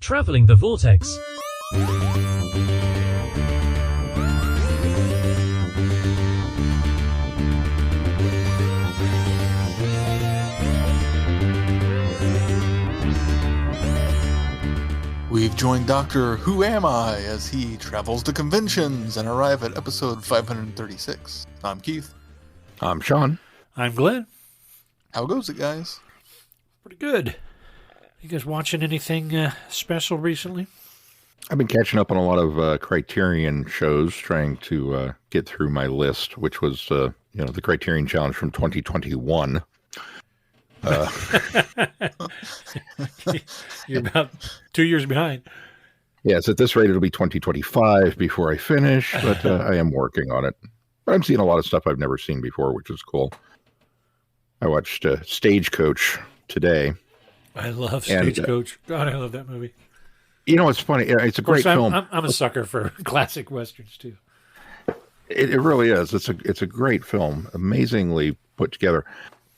Traveling the Vortex. We've joined Dr. Who Am I as he travels to conventions and arrive at episode 536. I'm Keith. I'm Sean. I'm Glenn. How goes it, guys? Pretty good. You guys watching anything special recently? I've been catching up on a lot of Criterion shows, trying to get through my list, which was, the Criterion Challenge from 2021. You're about 2 years behind. Yes, at this rate, it'll be 2025 before I finish, but I am working on it. But I'm seeing a lot of stuff I've never seen before, which is cool. I watched Stagecoach today. I love Stagecoach. God, I love that movie. You know, it's funny. It's a great film. I'm a sucker for classic westerns, too. It really is. It's a great film, amazingly put together.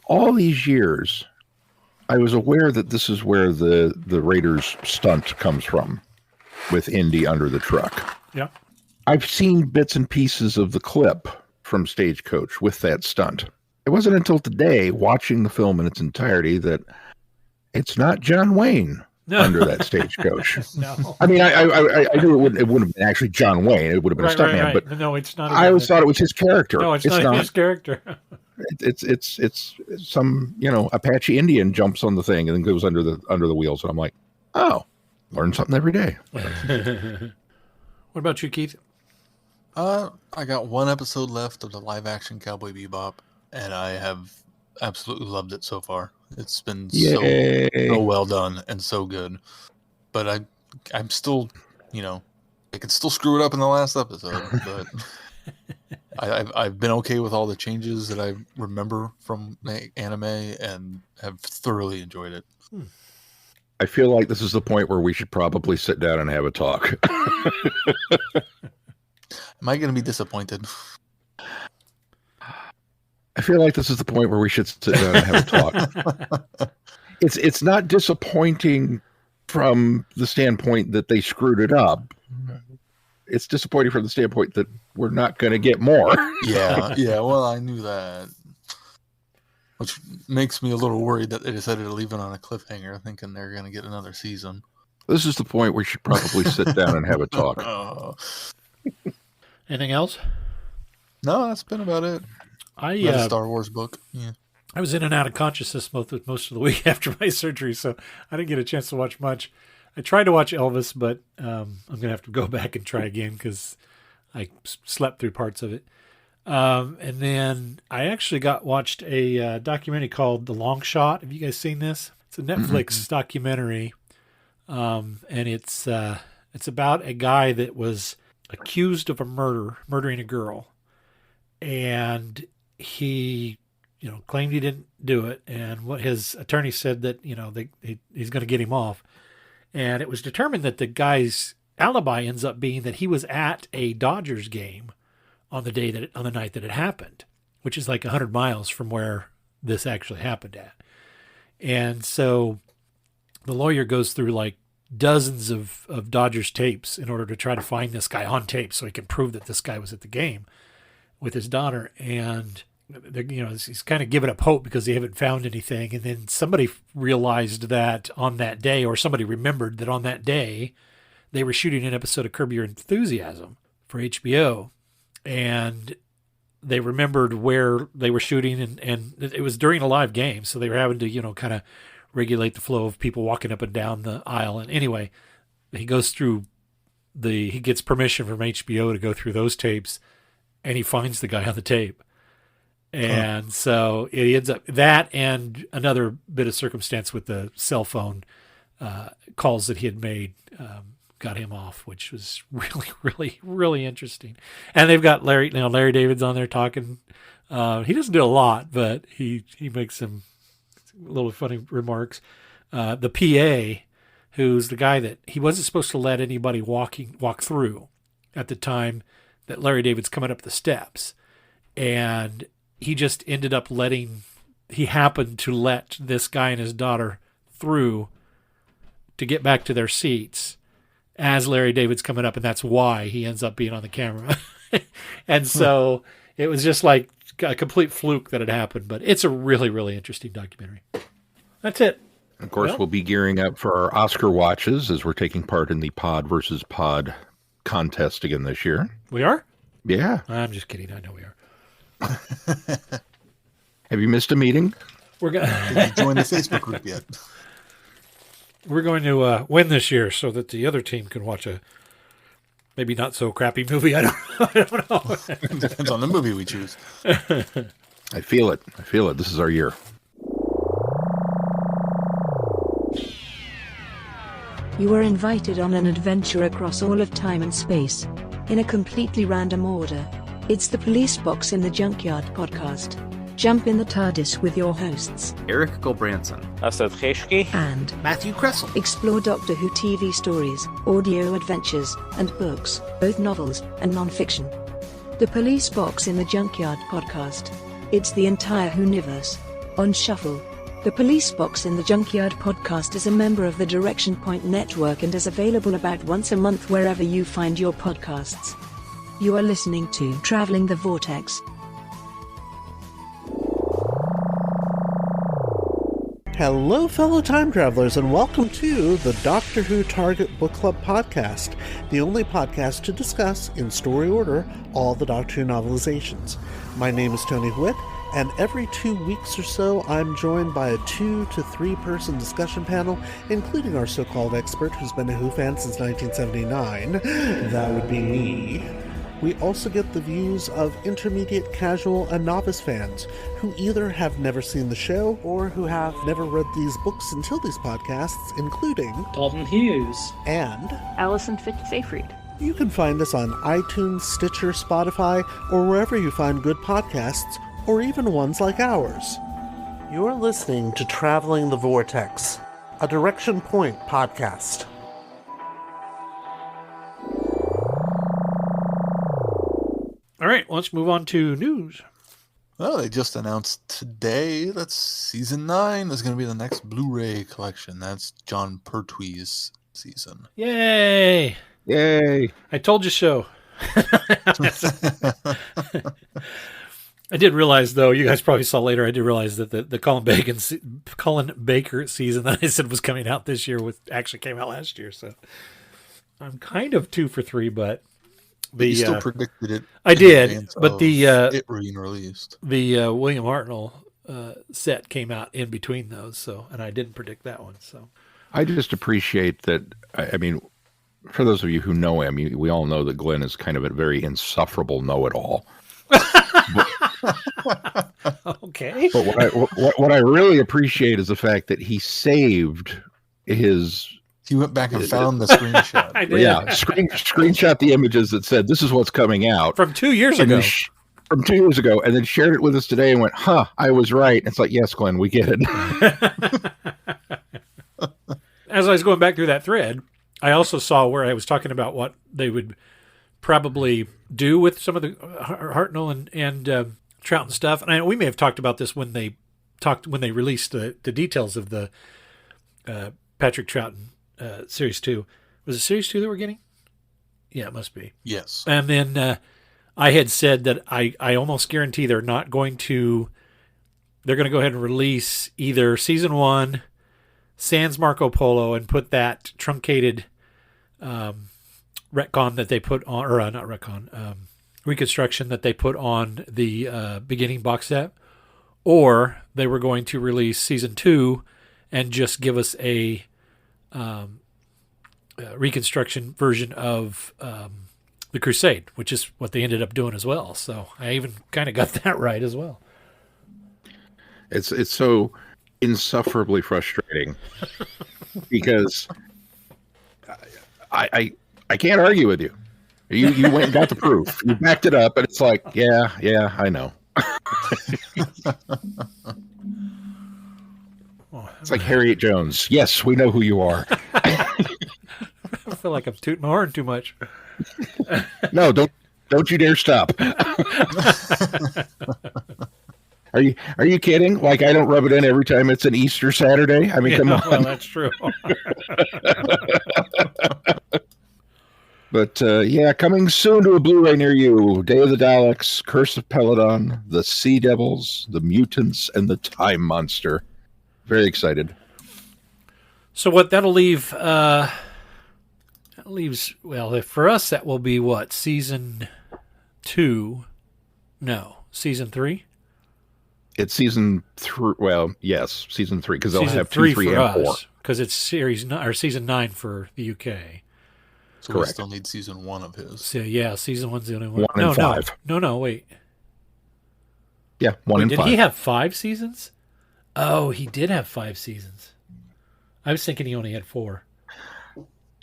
All these years, I was aware that this is where the Raiders stunt comes from, with Indy under the truck. Yeah. I've seen bits and pieces of the clip from Stagecoach with that stunt. It wasn't until today, watching the film in its entirety, that it's not John Wayne under that stagecoach. No. I mean, I knew it wouldn't have been actually John Wayne. It would have been a stuntman, right. but no, it's not. I always thought it was his character. No, it's not his character. It's some Apache Indian jumps on the thing and then goes under the wheels, and I'm like, oh, learn something every day. What about you, Keith? I got one episode left of the live-action Cowboy Bebop, and I have absolutely loved it so far. It's been so well done and so good. But I'm still, I could still screw it up in the last episode, but I've been okay with all the changes that I remember from the anime and have thoroughly enjoyed it. I feel like this is the point where we should probably sit down and have a talk. Am I going to be disappointed? I feel like this is the point where we should sit down and have a talk. It's not disappointing from the standpoint that they screwed it up. It's disappointing from the standpoint that we're not going to get more. Yeah. Well, I knew that, which makes me a little worried that they decided to leave it on a cliffhanger, thinking they're going to get another season. This is the point where we should probably sit down and have a talk. Anything else? No, that's been about it. Read a Star Wars book. Yeah. I was in and out of consciousness most of the week after my surgery, so I didn't get a chance to watch much. I tried to watch Elvis, but I'm going to have to go back and try again because I slept through parts of it. And then I actually watched a documentary called The Long Shot. Have you guys seen this? It's a Netflix documentary, and it's about a guy that was accused of murdering a girl, and he claimed he didn't do it, and what his attorney said that he's going to get him off. And it was determined that the guy's alibi ends up being that he was at a Dodgers game on the night that it happened, which is like 100 miles from where this actually happened at. And so the lawyer goes through like dozens of Dodgers tapes in order to try to find this guy on tape so he can prove that this guy was at the game with his daughter. And he's kind of giving up hope because they haven't found anything. And then somebody realized that on that day, or somebody remembered that on that day, they were shooting an episode of Curb Your Enthusiasm for HBO. And they remembered where they were shooting, and it was during a live game. So they were having to, kind of regulate the flow of people walking up and down the aisle. And anyway, he gets permission from HBO to go through those tapes, and he finds the guy on the tape. And so it ends up that, and another bit of circumstance with the cell phone calls that he had made got him off, which was really, really, really interesting. And they've got Larry David's on there talking. He doesn't do a lot, but he makes some little funny remarks. The PA, who's the guy that he wasn't supposed to let anybody walk through at the time that Larry David's coming up the steps, and he just ended up he happened to let this guy and his daughter through to get back to their seats as Larry David's coming up, and that's why he ends up being on the camera. And so it was just like a complete fluke that had happened, but it's a really, really interesting documentary. That's it. Of course, we'll be gearing up for our Oscar watches as we're taking part in the Pod versus Pod contest again this year. We are? Yeah. I'm just kidding. I know we are. Have you missed a meeting? Did you join the Facebook group yet? We're going to win this year so that the other team can watch a maybe not so crappy movie. I don't know. Depends on the movie we choose. I feel it. This is our year. You are invited on an adventure across all of time and space. In a completely random order. It's the Police Box in the Junkyard podcast. Jump in the TARDIS with your hosts, Eric Gulbranson, Asad Kheshki, and Matthew Kressel. Explore Doctor Who TV stories, audio adventures, and books, both novels and non-fiction. The Police Box in the Junkyard podcast. It's the entire Whoniverse. On shuffle. The Police Box in the Junkyard podcast is a member of the Direction Point Network and is available about once a month wherever you find your podcasts. You are listening to Traveling the Vortex. Hello, fellow time travelers, and welcome to the Doctor Who Target Book Club podcast, the only podcast to discuss, in story order, all the Doctor Who novelizations. My name is Tony Whitt, and every 2 weeks or so, I'm joined by a 2 to 3 person discussion panel, including our so-called expert who's been a Who fan since 1979. That would be me. We also get the views of intermediate, casual, and novice fans who either have never seen the show or who have never read these books until these podcasts, including Dalton Hughes and Alison Fitz-Seyfried. You can find us on iTunes, Stitcher, Spotify, or wherever you find good podcasts, or even ones like ours. You're listening to Traveling the Vortex, a Direction Point podcast. All right, let's move on to news. Well, they just announced today that season 9 is going to be the next Blu-ray collection. That's John Pertwee's season. Yay! I told you so. I did realize, though, you guys probably saw later, I did realize that the Colin Baker season that I said was coming out this year actually came out last year. So I'm kind of 2 for 3, but you still predicted it. I did, but it being released. The William Hartnell set came out in between those, and I didn't predict that one. So I just appreciate that. I mean, for those of you who know him, we all know that Glenn is kind of a very insufferable know-it-all. Okay. But what I really appreciate is the fact that he saved his. He went back and found the screenshot. I did. Yeah, screenshot the images that said this is what's coming out from 2 years ago. From 2 years ago, and then shared it with us today and went, "Huh, I was right." It's like, yes, Glenn, we get it. As I was going back through that thread, I also saw where I was talking about what they would probably do with some of the Hartnell and Troughton stuff. And we may have talked about this when they released the details of the Patrick Troughton Series 2. Was it Series 2 that we're getting? Yeah, it must be. Yes. And then I had said that I almost guarantee they're going to go ahead and release either Season 1, Sans Marco Polo, and put that truncated retcon that they put on, or not retcon, reconstruction that they put on the beginning box set, or they were going to release Season 2 and just give us a reconstruction version of the Crusade, which is what they ended up doing as well. So I even kind of got that right as well. It's so insufferably frustrating because I can't argue with you. You went and got the proof. You backed it up, and it's like, yeah, I know. It's like Harriet Jones. Yes, we know who you are. I feel like I'm tooting my horn too much. No, don't you dare stop. Are you kidding? Like, I don't rub it in every time it's an Easter Saturday? I mean, come on. Well, that's true. But yeah, coming soon to a Blu-ray near you. Day of the Daleks, Curse of Peladon, the Sea Devils, the Mutants, and the Time Monster. Very excited. So what that'll leave? That leaves. Well, for us, that will be what, season 2? No, season 3. It's season 3. Well, yes, season 3 because they'll Season have 2, 3, and 4. Because it's season 9 for the UK. So Correct. we still need season 1 of his. So yeah, season 1's the only one. 1 and 5. No, wait. Yeah, 1 and 5. Did he have 5 seasons? Oh, he did have 5 seasons. I was thinking he only had 4.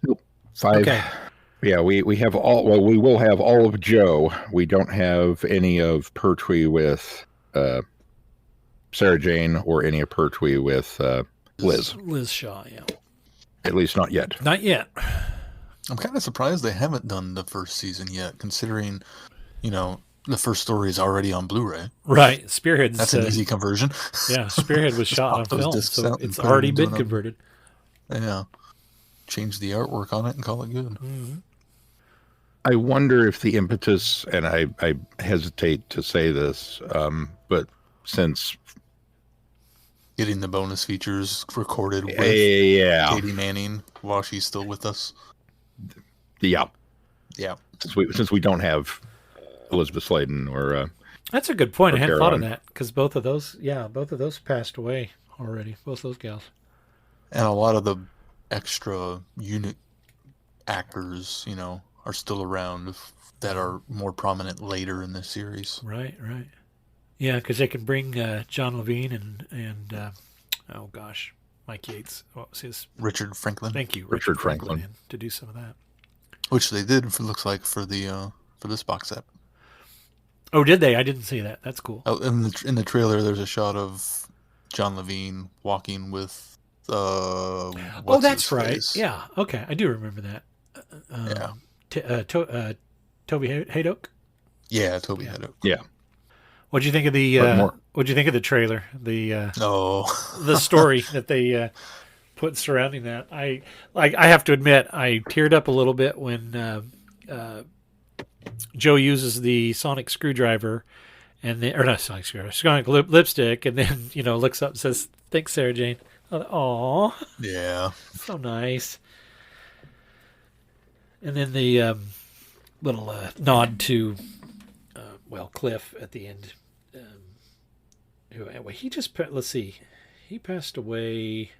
Nope. 5. Okay. Yeah, we have all. Well, we will have all of Joe. We don't have any of Pertwee with Sarah Jane or any of Pertwee with Liz. Liz Shaw, yeah. At least not yet. Not yet. I'm kind of surprised they haven't done the first season yet, considering, the first story is already on Blu-ray. Right. Spearhead's... That's an easy conversion. Yeah, Spearhead was shot on those film, discs so out and it's put them already into been converted. Yeah. Change the artwork on it and call it good. Mm-hmm. I wonder if the impetus, and I hesitate to say this, but since Getting the bonus features recorded with Katie Manning while she's still with us. Yeah. Yeah. Since we don't have Elizabeth Sladen or That's a good point. I hadn't thought of Caroline. that, because both of those passed away already. Both those gals. And a lot of the extra unit actors, are still around that are more prominent later in the series. Right. Yeah, because they can bring John Levine and oh gosh, Mike Yates. What was his? Richard Franklin. Thank you, Richard Franklin. in to do some of that. Which they did, it looks like, for this box set. Oh, did they? I didn't see that. That's cool. Oh, in the trailer, there's a shot of John Levine walking with. Oh, that's right. Face? Yeah. Okay, I do remember that. Yeah. Toby Haydock. Yeah, Toby Haddock. yeah. What'd you think of the trailer? The story that they put surrounding that. I have to admit, I teared up a little bit when Joe uses the sonic screwdriver sonic lipstick, and then looks up and says, "Thanks, Sarah Jane." Aw, Yeah. so nice. And then the little nod to Cliff at the end. Let's see, he passed away.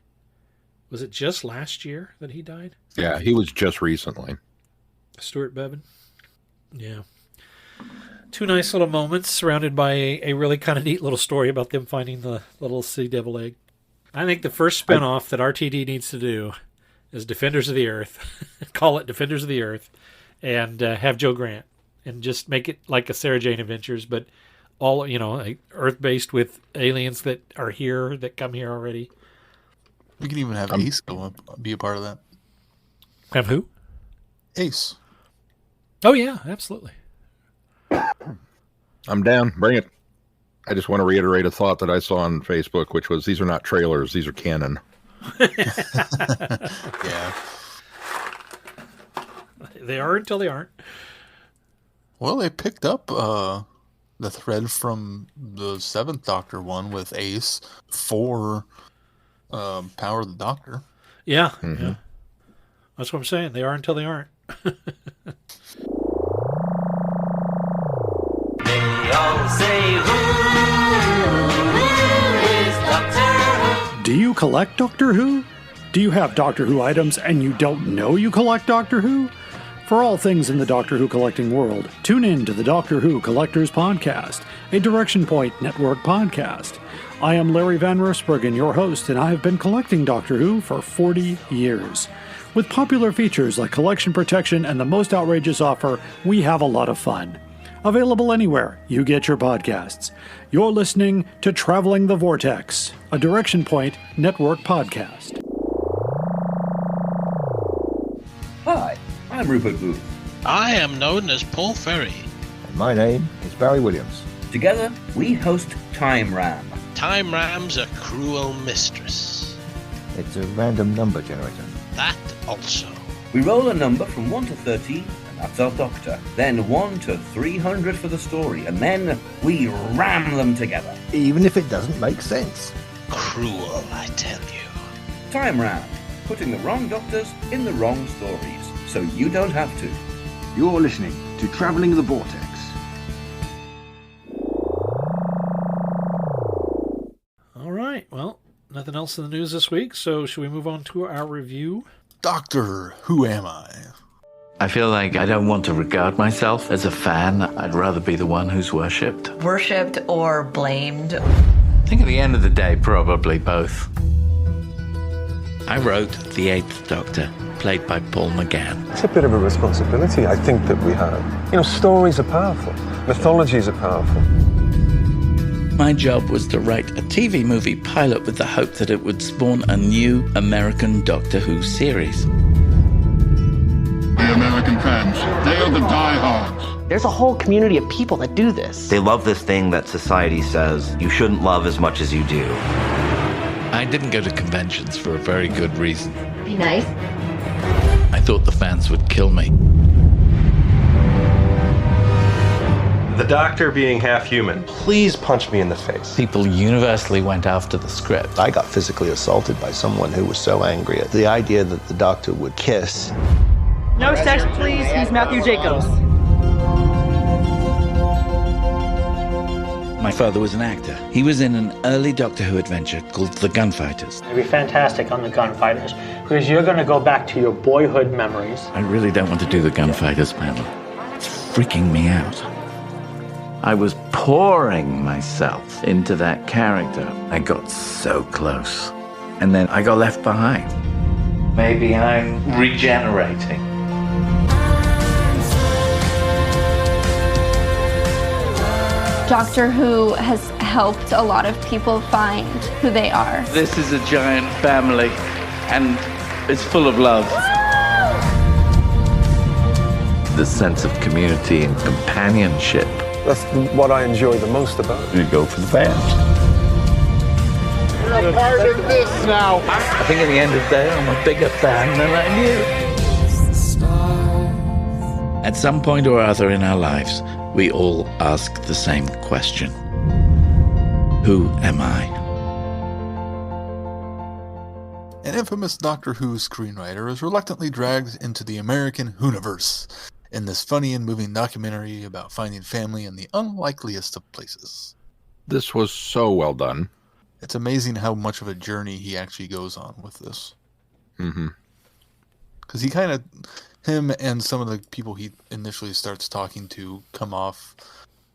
Was it just last year that he died? Yeah, he was just recently. Stuart Bevan. Yeah. 2 nice little moments surrounded by a really kind of neat little story about them finding the little sea devil egg. I think the first spinoff that RTD needs to do is Defenders of the Earth. Call it Defenders of the Earth, and have Joe Grant, and just make it like a Sarah Jane Adventures, but all like Earth-based with aliens that are here, that come here already. We can even have Ace be a part of that. Have who? Ace. Oh yeah, absolutely. I'm down. Bring it. I just want to reiterate a thought that I saw on Facebook, which was, these are not trailers, these are canon. Yeah. They are until they aren't. Well, they picked up the thread from the 7th Doctor one with Ace for Power of the Doctor. Yeah, Mm-hmm. yeah. That's what I'm saying. They are until they aren't. They all say, who is Doctor Who? Do you collect Doctor Who? Do you have Doctor Who items and you don't know you collect Doctor Who? For all things in the Doctor Who collecting world, tune in to the Doctor Who Collectors Podcast, a Direction Point Network podcast. I am Larry Van Rosbergen, your host, and I have been collecting Doctor Who for 40 years. With popular features like collection protection and the most outrageous offer, we have a lot of fun. Available anywhere you get your podcasts. You're listening to Traveling the Vortex, a Direction Point Network podcast. Hi, I'm Rupert Booth. I am known as Paul Ferry. And my name is Barry Williams. Together, we host Time Ram. Time Ram's a cruel mistress. It's a random number generator. that also. We roll a number from 1 to 13, and that's our doctor. Then 1 to 300 for the story, and then we ram them together. Even if it doesn't make sense. Cruel, I tell you. Time round, putting the wrong doctors in the wrong stories, so you don't have to. You're listening to Travelling the Vortex. All right, well, nothing else in the news this week, so should we move on to our review? Doctor, who am I? I feel like I don't want to regard myself as a fan. I'd rather be the one who's worshipped. Worshipped or blamed? I think at the end of the day, probably both. I wrote The Eighth Doctor, played by Paul McGann. It's a bit of a responsibility, I think, that we have. You know, stories are powerful. Mythologies are powerful. My job was to write a TV movie pilot with the hope that it would spawn a new American Doctor Who series. The American fans, they are the diehards. There's a whole community of people that do this. They love this thing that society says you shouldn't love as much as you do. I didn't go to conventions for a very good reason. Be nice. I thought the fans would kill me. The Doctor being half human. Please punch me in the face. People universally went after the script. I got physically assaulted by someone who was so angry at the idea that the Doctor would kiss. No sex, please. He's Matthew Jacobs. My father was an actor. He was in an early Doctor Who adventure called The Gunfighters. It'd be fantastic on The Gunfighters, because you're going to go back to your boyhood memories. I really don't want to do The Gunfighters panel. It's freaking me out. I was pouring myself into that character. I got so close. And then I got left behind. Maybe I'm regenerating. Doctor Who has helped a lot of people find who they are. This is a giant family, and it's full of love. The sense of community and companionship. That's what I enjoy the most about it. You go for the fans. You're a part of this now. I think at the end of the day, I'm a bigger fan than I knew. At some point or other in our lives, we all ask the same question. Who am I? An infamous Doctor Who screenwriter is reluctantly dragged into the American Whoniverse in this funny and moving documentary about finding family in the unlikeliest of places. This was so well done. It's amazing how much of a journey he actually goes on with this. Mm-hmm. Because he kind of... him and some of the people he initially starts talking to come off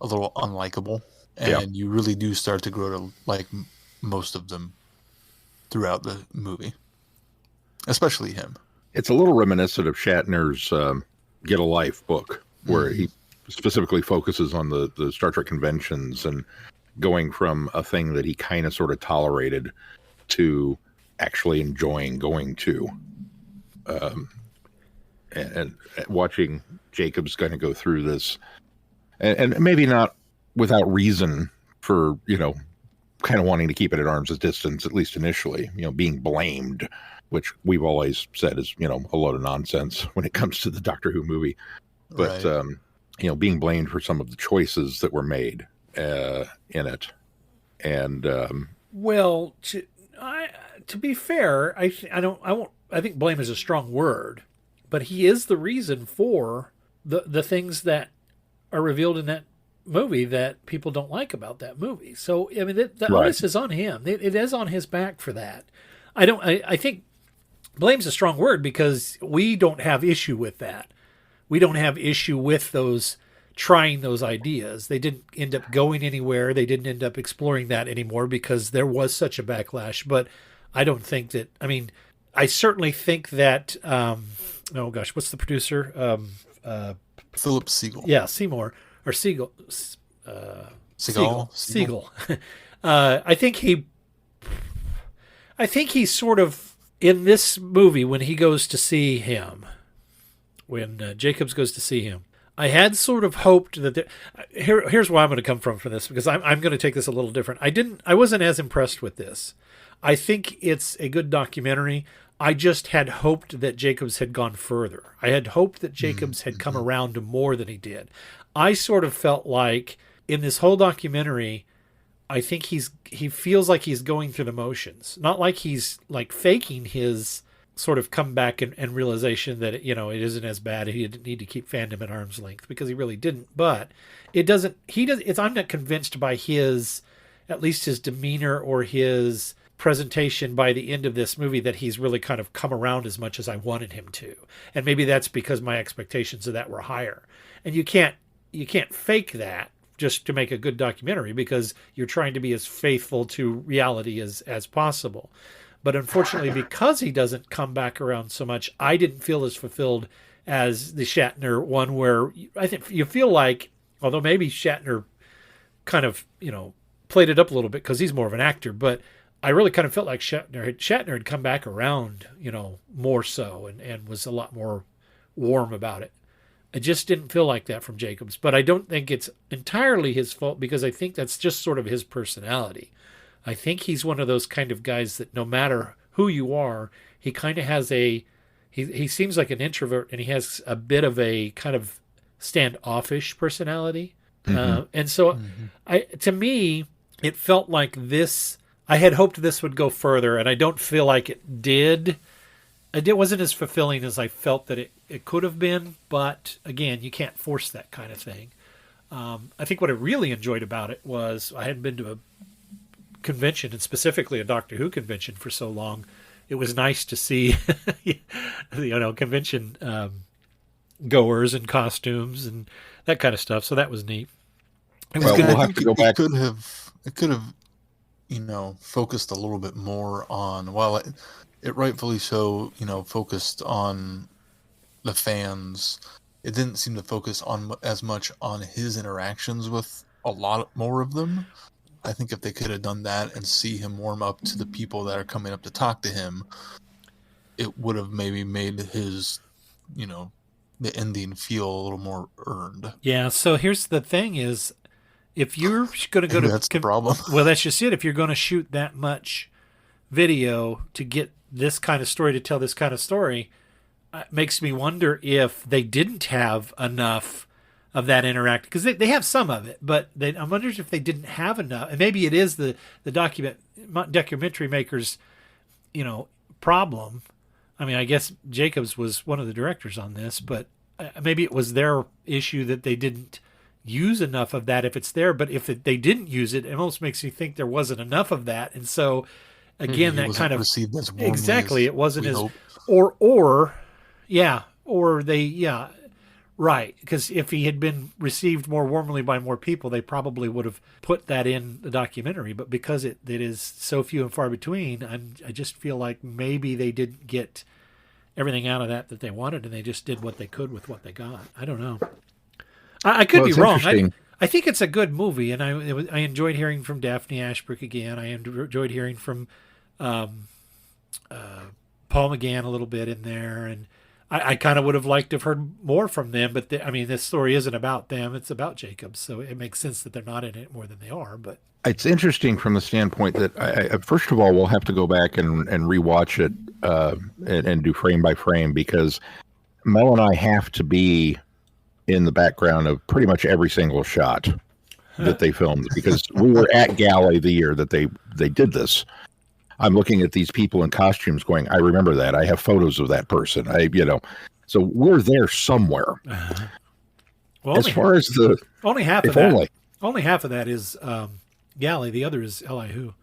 a little unlikable, and you really do start to grow to like most of them throughout the movie, especially him. It's a little reminiscent of Shatner's Get a Life book, where he specifically focuses on the Star Trek conventions and going from a thing that he kind of sort of tolerated to actually enjoying going to. And watching Jacobs kind of go through this, and maybe not without reason for, kind of wanting to keep it at arm's distance, at least initially, being blamed, which we've always said is, a load of nonsense when it comes to the Doctor Who movie. But, right. Being blamed for some of the choices that were made in it. And, well, to be fair, I think blame is a strong word. But he is the reason for the things that are revealed in that movie that people don't like about that movie. So, I mean, the onus is on him. It is on his back for that. I think blame's a strong word because we don't have issue with that. We don't have issue with those trying those ideas. They didn't end up going anywhere. They didn't end up exploring that anymore because there was such a backlash. But I don't think that, I certainly think that, oh gosh, what's the producer? Philip Siegel. Yeah, Seymour or Siegel. Siegel. I think he's sort of in this movie when he goes to see him, when Jacobs goes to see him. I had sort of hoped that here's where I'm going to come from for this, because I'm going to take this a little different. I wasn't as impressed with this. I think it's a good documentary. I just had hoped that Jacobs had gone further. I had hoped that Jacobs had come around to more than he did. I sort of felt like in this whole documentary, I think he feels like he's going through the motions, not like he's like faking his sort of comeback and realization that, it isn't as bad. He didn't need to keep fandom at arm's length, because he really didn't. But I'm not convinced by at least his demeanor or his presentation by the end of this movie that he's really kind of come around as much as I wanted him to. And maybe that's because my expectations of that were higher. And you can't fake that just to make a good documentary, because you're trying to be as faithful to reality as possible. But unfortunately, because he doesn't come back around so much, I didn't feel as fulfilled as the Shatner one, where I think you feel like, although maybe Shatner kind of, played it up a little bit because he's more of an actor, but I really kind of felt like Shatner had come back around, more so, and was a lot more warm about it. I just didn't feel like that from Jacobs, but I don't think it's entirely his fault, because I think that's just sort of his personality. I think he's one of those kind of guys that no matter who you are, he kind of has he seems like an introvert, and he has a bit of a kind of standoffish personality. And so to me, it felt like this, I had hoped this would go further, and I don't feel like it did. It wasn't as fulfilling as I felt that it could have been, but again, you can't force that kind of thing. I think what I really enjoyed about it was I hadn't been to a convention, and specifically a Doctor Who convention, for so long. It was nice to see, convention goers and costumes and that kind of stuff. So that was neat. We'll have to go back. It could have, focused a little bit more on, while it rightfully so, focused on the fans. It didn't seem to focus on as much on his interactions with a lot more of them. I think if they could have done that and see him warm up to the people that are coming up to talk to him, it would have maybe made his, the ending feel a little more earned. Yeah. So here's the thing: is if you're going to go to, that's the problem. Well, that's just it. If you're going to shoot that much video to get this kind of story, to tell this kind of story, it makes me wonder if they didn't have enough of that interact, because they have some of it, but I wonder if they didn't have enough, and maybe it is the documentary makers, problem. I mean, I guess Jacobs was one of the directors on this, but maybe it was their issue that they didn't use enough of that if it's there. But if they didn't use it, it almost makes me think there wasn't enough of that, and so again, that kind of received as warmly exactly as it wasn't as hope. Right, because if he had been received more warmly by more people, they probably would have put that in the documentary. But because it is so few and far between, I just feel like maybe they didn't get everything out of that they wanted, and they just did what they could with what they got. I don't know. I could be wrong. I think it's a good movie, and I enjoyed hearing from Daphne Ashbrook again. I enjoyed hearing from Paul McGann a little bit in there, and I kind of would have liked to have heard more from them, but this story isn't about them; it's about Jacobs, so it makes sense that they're not in it more than they are. But it's interesting from the standpoint that, first of all, we'll have to go back and rewatch it and do frame by frame, because Mel and I have to be in the background of pretty much every single shot that they filmed, because we were at Galley the year that they did this. I'm looking at these people in costumes going, I remember that. I have photos of that person. So we're there somewhere. Well, as far as only half of that, only half of that is Galley. The other is Elihu.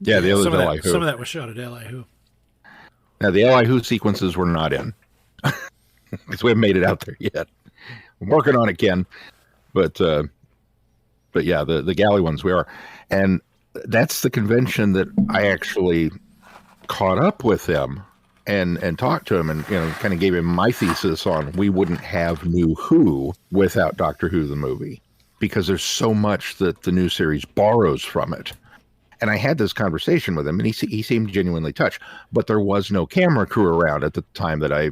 Yeah, the other is Elihu. Some of that was shot at Elihu. Now, the Elihu sequences were not in, because we haven't made it out there yet. I'm working on it, Ken. But yeah, the Galley ones we are. And that's the convention that I actually caught up with him and talked to him, and kind of gave him my thesis on we wouldn't have New Who without Doctor Who the movie, because there's so much that the new series borrows from it. And I had this conversation with him, and he seemed genuinely touched, but there was no camera crew around at the time that I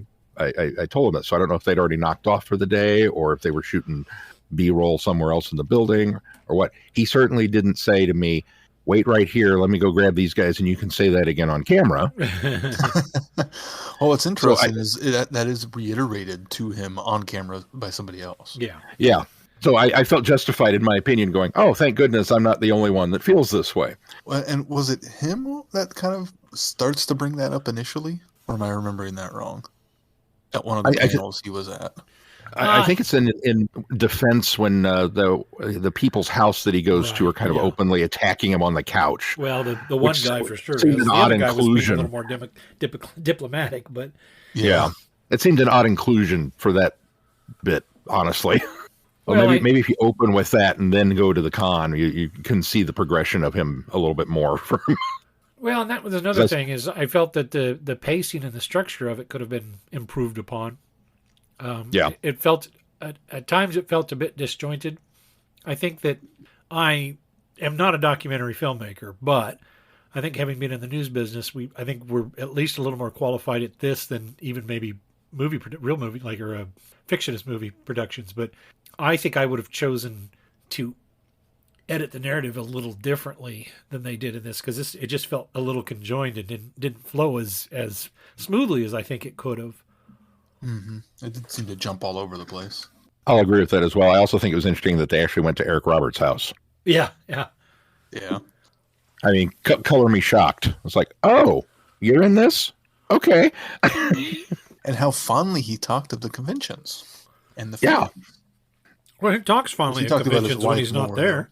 told him that. So I don't know if they'd already knocked off for the day, or if they were shooting B-roll somewhere else in the building, or what. He certainly didn't say to me, wait right here. Let me go grab these guys, and you can say that again on camera. Well, what's interesting is that is reiterated to him on camera by somebody else. Yeah. Yeah. So I felt justified in my opinion going, oh, thank goodness I'm not the only one that feels this way. Well, and was it him that kind of starts to bring that up initially? Or am I remembering that wrong? At one of the panels he was at. I think it's in defense when the people's house that he goes to are kind of openly attacking him on the couch. Well, the one guy for sure. Seemed an odd guy inclusion. was being a little more diplomatic, but yeah, it seemed an odd inclusion for that bit, honestly. Well, maybe if you open with that and then go to the con, you can see the progression of him a little bit more. Well, and that was another thing is I felt that the pacing and the structure of it could have been improved upon. It felt at times it felt a bit disjointed. I think that I am not a documentary filmmaker, but I think having been in the news business, I think we're at least a little more qualified at this than even maybe real movie or fictionist movie productions. But I think I would have chosen to edit the narrative a little differently than they did in this because it just felt a little conjoined and didn't flow as smoothly as I think it could have. Mm-hmm. It did seem to jump all over the place. I'll agree with that as well. I also think it was interesting that they actually went to Eric Roberts' house. Yeah. I mean, color me shocked. It's like, oh, you're in this? Okay. And how fondly he talked of the conventions and the film. Well, he talks fondly at conventions when he's not there.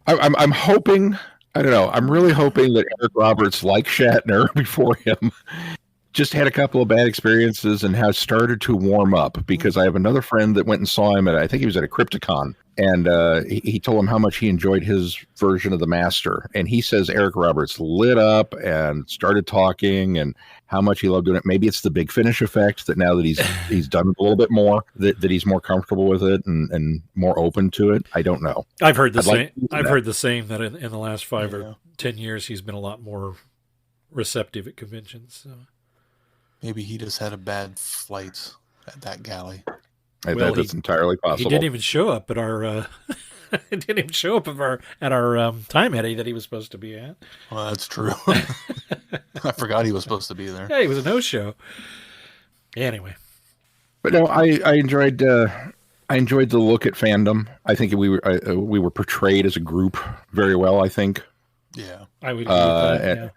I'm hoping, I don't know, I'm really hoping that Eric Roberts, like Shatner before him, just had a couple of bad experiences and has started to warm up, because I have another friend that went and saw him I think he was at a Crypticon, and he told him how much he enjoyed his version of the Master. And he says Eric Roberts lit up and started talking and how much he loved doing it. Maybe it's the Big Finish effect that now that he's done it a little bit more, that he's more comfortable with it and more open to it. I don't know. I've heard the same. I've heard the same that in the last 5 or 10 years, he's been a lot more receptive at conventions. So. Maybe he just had a bad flight at that galley. That's entirely possible. He didn't even show up at our. At our time eddy that he was supposed to be at. Well, that's true. I forgot he was supposed to be there. Yeah, he was a no-show. Anyway, but no, I enjoyed the look at fandom. I think we were portrayed as a group very well. I think. Yeah, I would agree with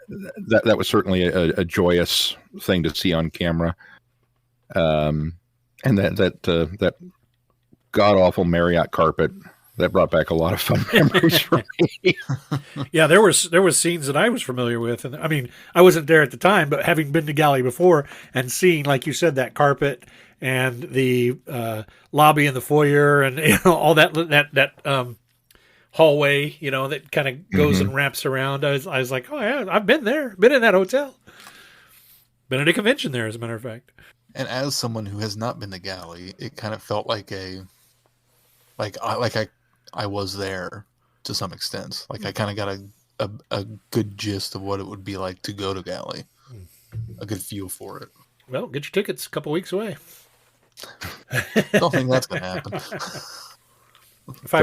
that. That was certainly a joyous thing to see on camera. And that god awful Marriott carpet that brought back a lot of fun memories for me. Yeah, there was scenes that I was familiar with, and I mean I wasn't there at the time, but having been to Galley before and seeing, like you said, that carpet and the lobby and the foyer and all that hallway, that kind of goes and wraps around. I was like, oh yeah, I've been there, been in that hotel, been at a convention there, as a matter of fact. And as someone who has not been to Galley, it kind of felt like I was there to some extent. Like I kind of got a good gist of what it would be like to go to Galley, a good feel for it. Well, get your tickets, a couple weeks away. Don't think that's gonna happen. If I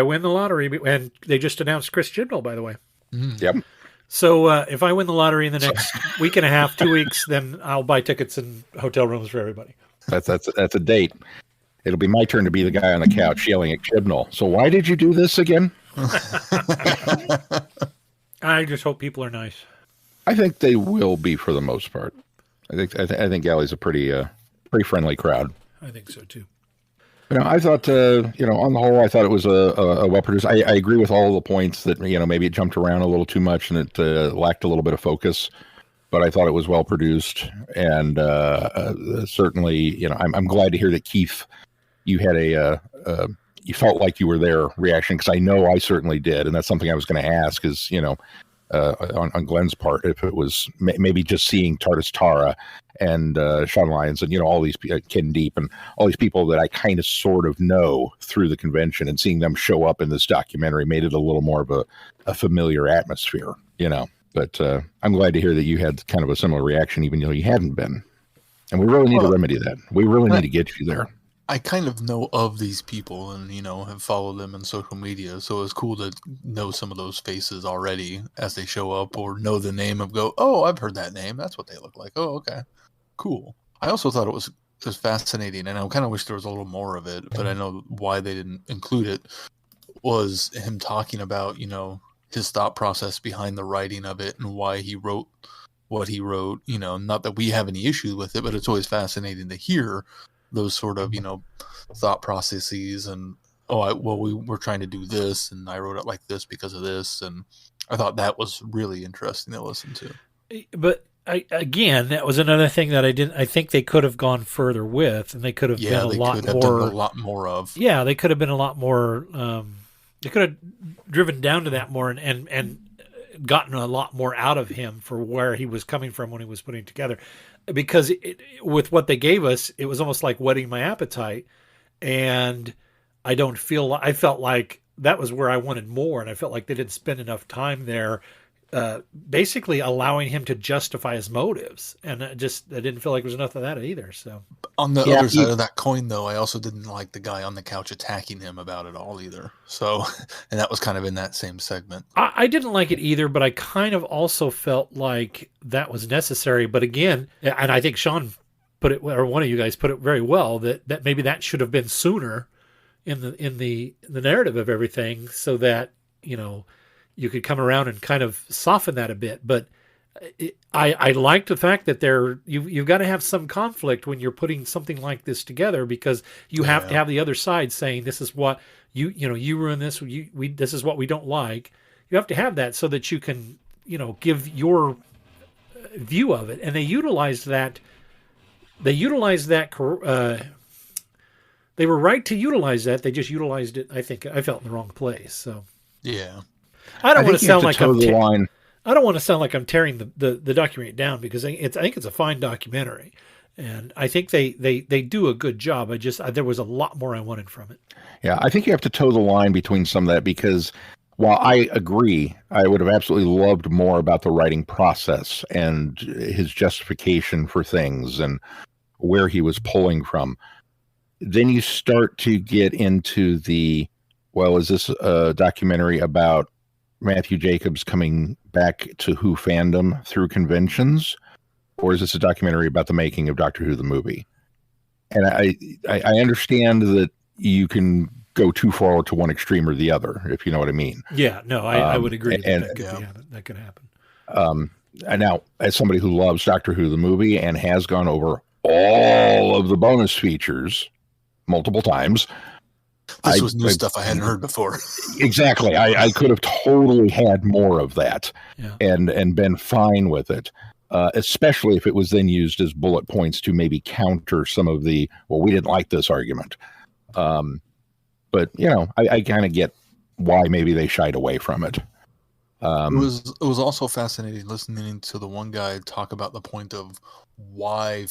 win the lottery, and they just announced Chris Chibnall, by the way. Yep. So if I win the lottery in the next week and a half, 2 weeks, then I'll buy tickets and hotel rooms for everybody. That's a date. It'll be my turn to be the guy on the couch yelling at Chibnall. So why did you do this again? I just hope people are nice. I think they will be for the most part. I think Galley's a pretty friendly crowd. I think so too. I thought, on the whole, I thought it was a well-produced. I agree with all the points that, maybe it jumped around a little too much and it lacked a little bit of focus, but I thought it was well-produced. And certainly, I'm glad to hear that, Keith, you had you felt like you were there reaction, because I know I certainly did. And that's something I was going to ask is, on Glenn's part, if it was maybe just seeing Tardis Tara and Sean Lyons and all these Ken Deep and all these people that I kind of sort of know through the convention, and seeing them show up in this documentary made it a little more of a familiar atmosphere, But I'm glad to hear that you had kind of a similar reaction, even though you hadn't been. And we really need to remedy that. We really need to get you there. I kind of know of these people and, have followed them on social media. So it's cool to know some of those faces already as they show up, or know the name of oh, I've heard that name. That's what they look like. Oh, okay. Cool. I also thought it was fascinating, and I kind of wish there was a little more of it, but I know why they didn't include it was him talking about, his thought process behind the writing of it and why he wrote what he wrote. Not that we have any issue with it, but it's always fascinating to hear those sort of, thought processes and, we were trying to do this and I wrote it like this because of this. And I thought that was really interesting to listen to. But again, that was another thing that I think they could have gone further with, and they could have been a lot more of. Yeah, they could have been a lot more. They could have driven down to that more and gotten a lot more out of him for where he was coming from when he was putting it together. Because with what they gave us, it was almost like whetting my appetite, and I felt like that was where I wanted more, and I felt like they didn't spend enough time there. Basically allowing him to justify his motives, and I didn't feel like there was enough of that either. So on the other side of that coin, though, I also didn't like the guy on the couch attacking him about it all either. So, and that was kind of in that same segment. I didn't like it either, but I kind of also felt like that was necessary. But again, and I think Sean put it, or one of you guys put it very well, that maybe that should have been sooner in the narrative of everything, so that you could come around and kind of soften that a bit. But I like the fact that you've got to have some conflict when you're putting something like this together, because you have to have the other side saying, this is what you ruin this. This is what we don't like. You have to have that so that you can, give your view of it. And they utilized that. They were right to utilize that. They just utilized it. I think I felt in the wrong place. So yeah. I don't want to sound like I don't want to sound like I'm tearing the documentary down, because I think it's a fine documentary, and I think they do a good job. There was a lot more I wanted from it. Yeah, I think you have to toe the line between some of that, because while I agree, I would have absolutely loved more about the writing process and his justification for things and where he was pulling from. Then you start to get into is this a documentary about Matthew Jacobs coming back to Who fandom through conventions, or is this a documentary about the making of Doctor Who the movie? And I understand that you can go too far to one extreme or the other, if you know what I mean. Yeah, no, I would agree that could happen. And now, as somebody who loves Doctor Who the movie and has gone over all of the bonus features multiple times, this was new stuff I hadn't heard before. Exactly. I could have totally had more of that and been fine with it, especially if it was then used as bullet points to maybe counter some of the, we didn't like this argument. But, I kind of get why maybe they shied away from it. It was also fascinating listening to the one guy talk about the point of why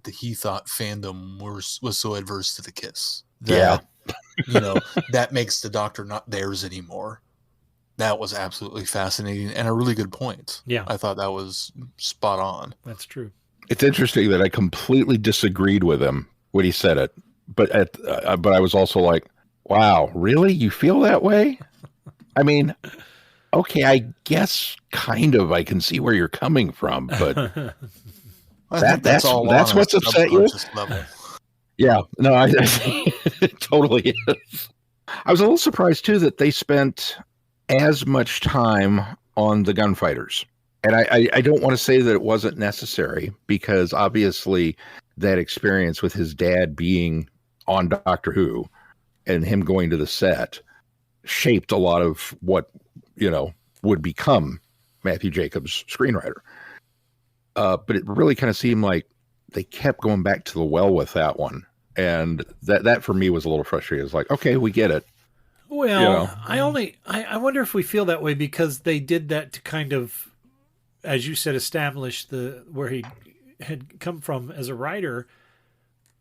he thought fandom was so adverse to the kiss. That makes the Doctor not theirs anymore. That was absolutely fascinating and a really good point. Yeah, I thought that was spot on. That's true. It's interesting that I completely disagreed with him when he said it, but I was also like, wow, really? You feel that way? I mean, okay, I guess kind of. I can see where you're coming from, but that's what's upset you. Level. Yeah, no, I it totally is. I was a little surprised too that they spent as much time on the gunfighters, and I don't want to say that it wasn't necessary, because obviously that experience with his dad being on Doctor Who and him going to the set shaped a lot of what would become Matthew Jacobs' screenwriter. But it really kind of seemed like they kept going back to the well with that one. And that for me was a little frustrating. It's like, okay, we get it. Well, I wonder if we feel that way because they did that to kind of, as you said, establish where he had come from as a writer.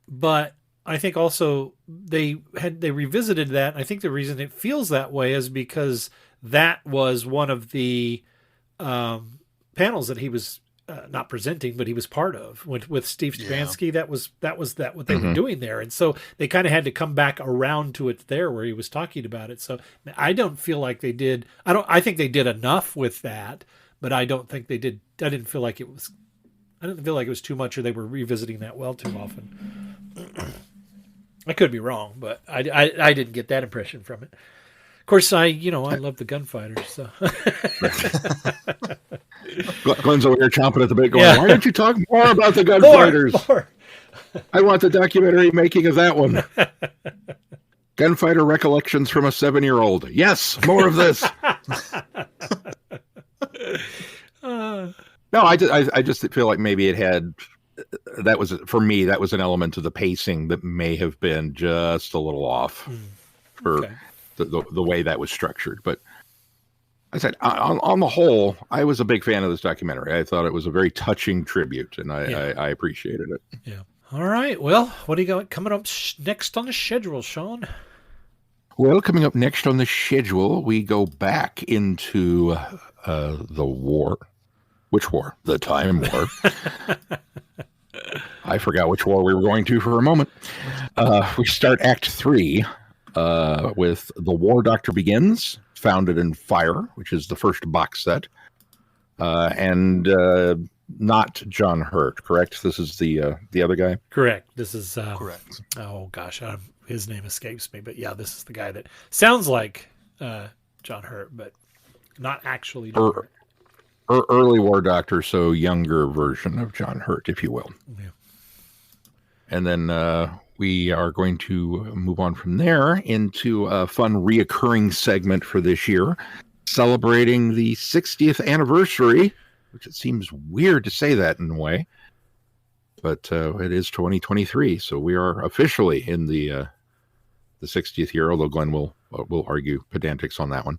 But I think also they revisited that. I think the reason it feels that way is because that was one of the panels that he was not presenting, but he was part of with Steve Stefanski. That was what they were doing there. And so they kind of had to come back around to it there where he was talking about it. So I don't feel like they did. I think they did enough with that, but I don't think they did. I didn't feel like it was too much, or they were revisiting that well too often. I could be wrong, but I didn't get that impression from it. Of course, I love the gunfighters. So Glenn's over here chomping at the bit, going, "Why don't you talk more about the gunfighters? More. I want the documentary making of that one." Gunfighter recollections from a 7-year-old. Yes, more of this. No, I just feel like maybe it had. That was, for me, that was an element of the pacing that may have been just a little off for the way that was structured. But I said, on the whole, I was a big fan of this documentary. I thought it was a very touching tribute, and I appreciated it. Yeah. All right. Well, what do you got coming up next on the schedule, Sean? Well, coming up next on the schedule, we go back into the war. Which war? The Time War. I forgot which war we were going to for a moment. We start Act 3 with The War Doctor Begins, Founded in Fire, which is the first box set. And not John Hurt, correct? This is the other guy? Correct. This is... correct. Oh, gosh. His name escapes me. But yeah, this is the guy that sounds like John Hurt, but not actually John Hurt. Early War Doctor, so younger version of John Hurt, if you will. Yeah. And then we are going to move on from there into a fun reoccurring segment for this year, celebrating the 60th anniversary, which it seems weird to say that in a way, but it is 2023, so we are officially in the 60th year, although Glenn will argue pedantics on that one.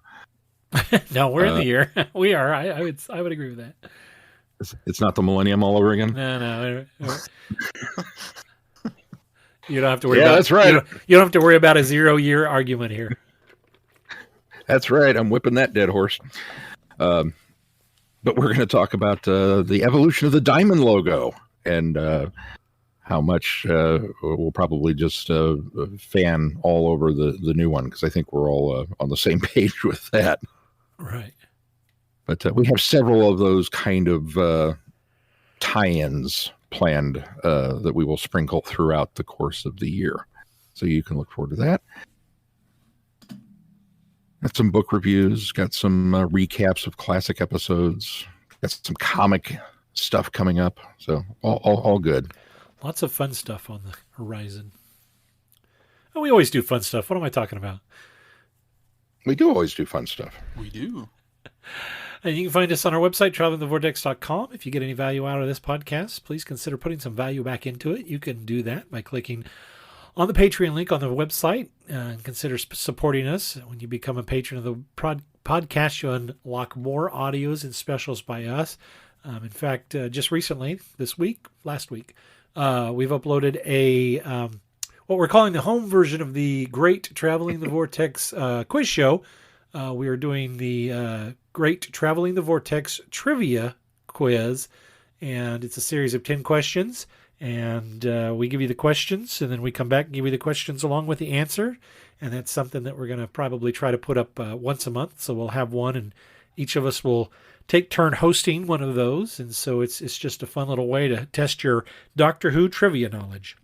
No, we're in the year. We are. I would agree with that. It's not the millennium all over again. No. You don't have to worry. That's right. You don't have to worry about a 0-year argument here. That's right. I'm whipping that dead horse. But we're going to talk about the evolution of the diamond logo and how much we'll probably just fan all over the new one, because I think we're all on the same page with that. Right. But we have several of those kind of tie-ins planned that we will sprinkle throughout the course of the year. So you can look forward to that. Got some book reviews, got some recaps of classic episodes, got some comic stuff coming up. So all good. Lots of fun stuff on the horizon. Oh, we always do fun stuff. What am I talking about? We do always do fun stuff. We do. And you can find us on our website, travelingthevortex.com. If you get any value out of this podcast, please consider putting some value back into it. You can do that by clicking on the Patreon link on the website and consider supporting us. When you become a patron of the podcast, you'll unlock more audios and specials by us. In fact, just recently, last week, we've uploaded a what we're calling the home version of the Great Traveling the Vortex quiz show. We are doing the Great Traveling the Vortex trivia quiz, and it's a series of 10 questions, and we give you the questions, and then we come back and give you the questions along with the answer, and that's something that we're going to probably try to put up once a month, so we'll have one, and each of us will take turn hosting one of those, and so it's just a fun little way to test your Doctor Who trivia knowledge.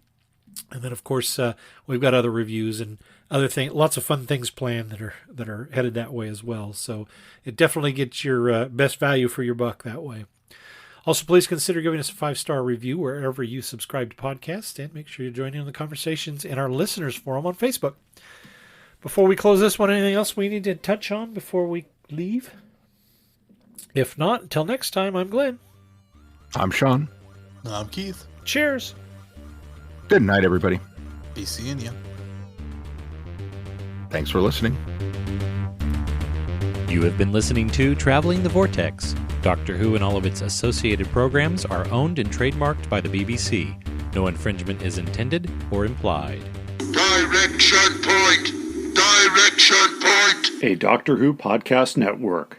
And then, of course, we've got other reviews and other things, lots of fun things planned that are headed that way as well. So it definitely gets your best value for your buck that way. Also, please consider giving us a 5-star review wherever you subscribe to podcasts, and make sure you join in on the conversations in our listeners forum on Facebook. Before we close this one, anything else we need to touch on before we leave? If not, until next time, I'm Glenn. I'm Sean. I'm Keith. Cheers. Good night, everybody. Be seeing you. Thanks for listening. You have been listening to Traveling the Vortex. Doctor Who and all of its associated programs are owned and trademarked by the BBC. No infringement is intended or implied. Direction point! Direction point! A Doctor Who podcast network.